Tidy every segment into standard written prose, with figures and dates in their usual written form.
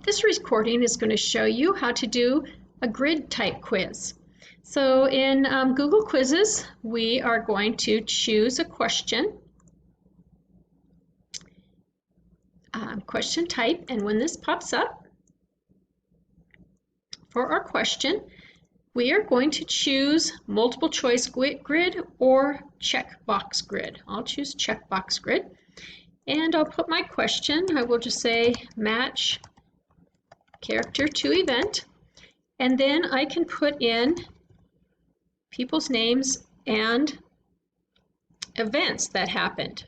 This recording is going to show you how to do a grid type quiz. So in Google Quizzes, we are going to choose a question, question type, and when this pops up for our question, we are going to choose multiple choice grid or checkbox grid. I'll choose checkbox grid, and I'll put my question. I will just say match character to event, and then I can put in people's names and events that happened.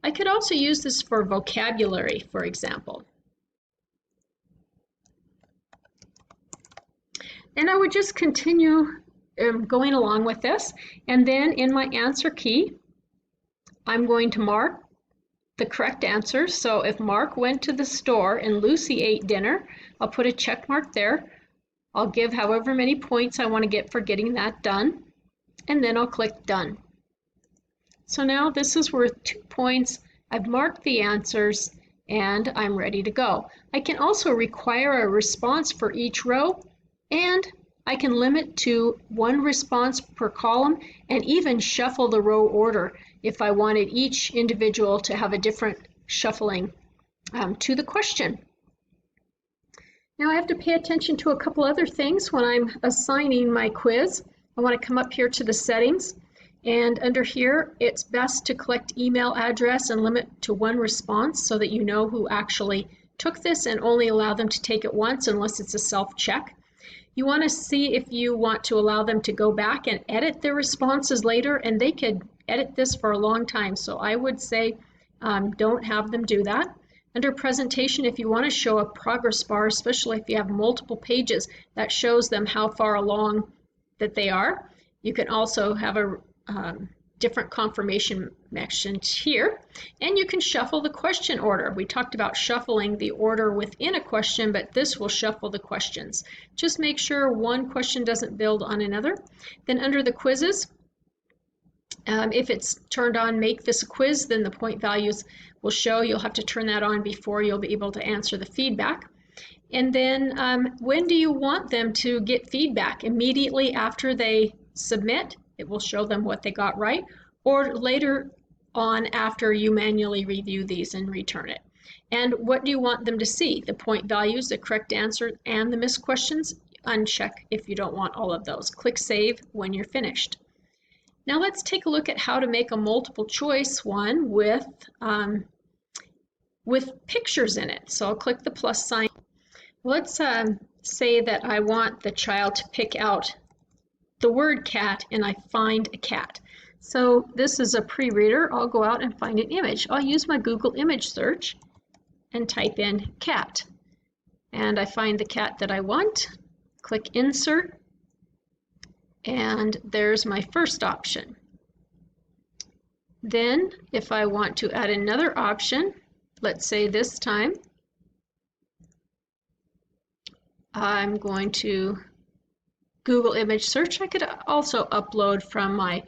I could also use this for vocabulary, for example. And I would just continue going along with this, and then in my answer key, I'm going to mark the correct answer. So if Mark went to the store and Lucy ate dinner, I'll put a check mark there. I'll give however many points I want to get for getting that done, and then I'll click done. So now this is worth 2 points. I've marked the answers and I'm ready to go. I can also require a response for each row, and I can limit to 1 response per column and even shuffle the row order if I wanted each individual to have a different shuffling to the question. Now I have to pay attention to a couple other things when I'm assigning my quiz. I want to come up here to the settings, and under here it's best to collect email address and limit to 1 response so that you know who actually took this, and only allow them to take it once unless it's a self-check. You want to see if you want to allow them to go back and edit their responses later, and they could edit this for a long time, so I would say don't have them do that. Under presentation, if you want to show a progress bar, especially if you have multiple pages, that shows them how far along that they are. You can also have a different confirmation mentioned here, and you can shuffle the question order. We talked about shuffling the order within a question, but this will shuffle the questions. Just make sure one question doesn't build on another. Then under the quizzes, if it's turned on make this a quiz, then the point values will show. You'll have to turn that on before you'll be able to answer the feedback. And then when do you want them to get feedback? Immediately after they submit, it will show them what they got right, or later on after you manually review these and return it. And what do you want them to see? The point values, the correct answer, and the missed questions? Uncheck if you don't want all of those. Click Save when you're finished. Now let's take a look at how to make a multiple choice one with pictures in it. So I'll click the plus sign. Let's say that I want the child to pick out the word cat, and I find a cat. So this is a pre-reader. I'll go out and find an image. I'll use my Google image search and type in cat. And I find the cat that I want. Click Insert, and there's my first option. Then if I want to add another option, let's say this time I'm going to Google image search. I could also upload from my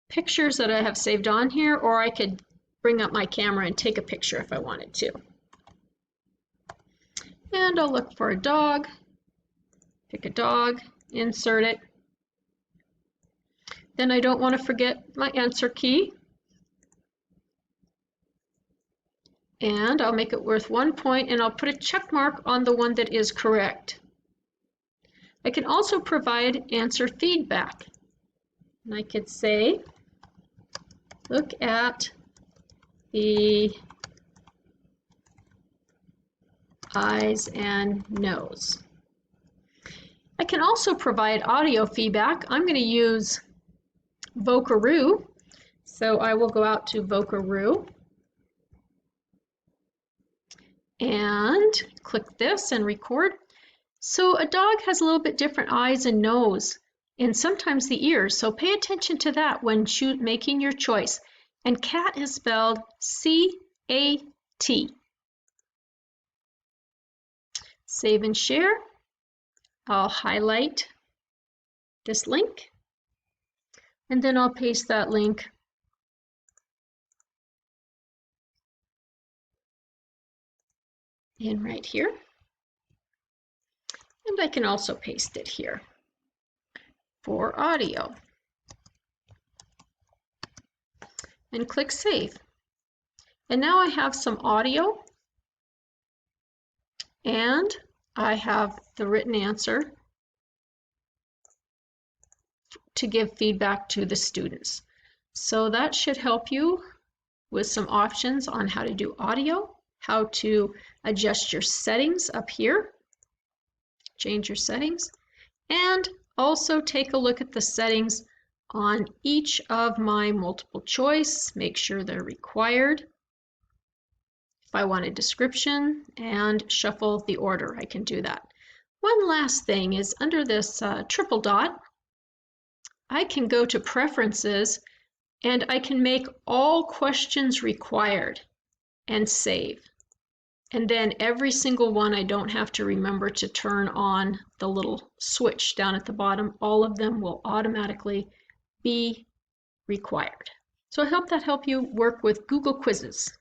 pictures that I have saved on here, or I could bring up my camera and take a picture if I wanted to. And I'll look for a dog, pick a dog, insert it. Then I don't want to forget my answer key, and I'll make it worth 1 point, and I'll put a check mark on the one that is correct. I can also provide answer feedback. And I could say, look at the eyes and nose. I can also provide audio feedback. I'm going to use Vocaroo. So I will go out to Vocaroo and click this and record. So a dog has a little bit different eyes and nose, and sometimes the ears, so pay attention to that when making your choice. And cat is spelled C-A-T. Save and share. I'll highlight this link, and then I'll paste that link in right here. And I can also paste it here for audio. And click Save. And now I have some audio and I have the written answer to give feedback to the students. So that should help you with some options on how to do audio, how to adjust your settings up here, change your settings, and also take a look at the settings on each of my multiple choice. Make sure they're required. If I want a description and shuffle the order, I can do that. One last thing is under this triple dot, I can go to Preferences and I can make all questions required and save. And then every single one, I don't have to remember to turn on the little switch down at the bottom. All of them will automatically be required. So I hope that helped you work with Google Quizzes.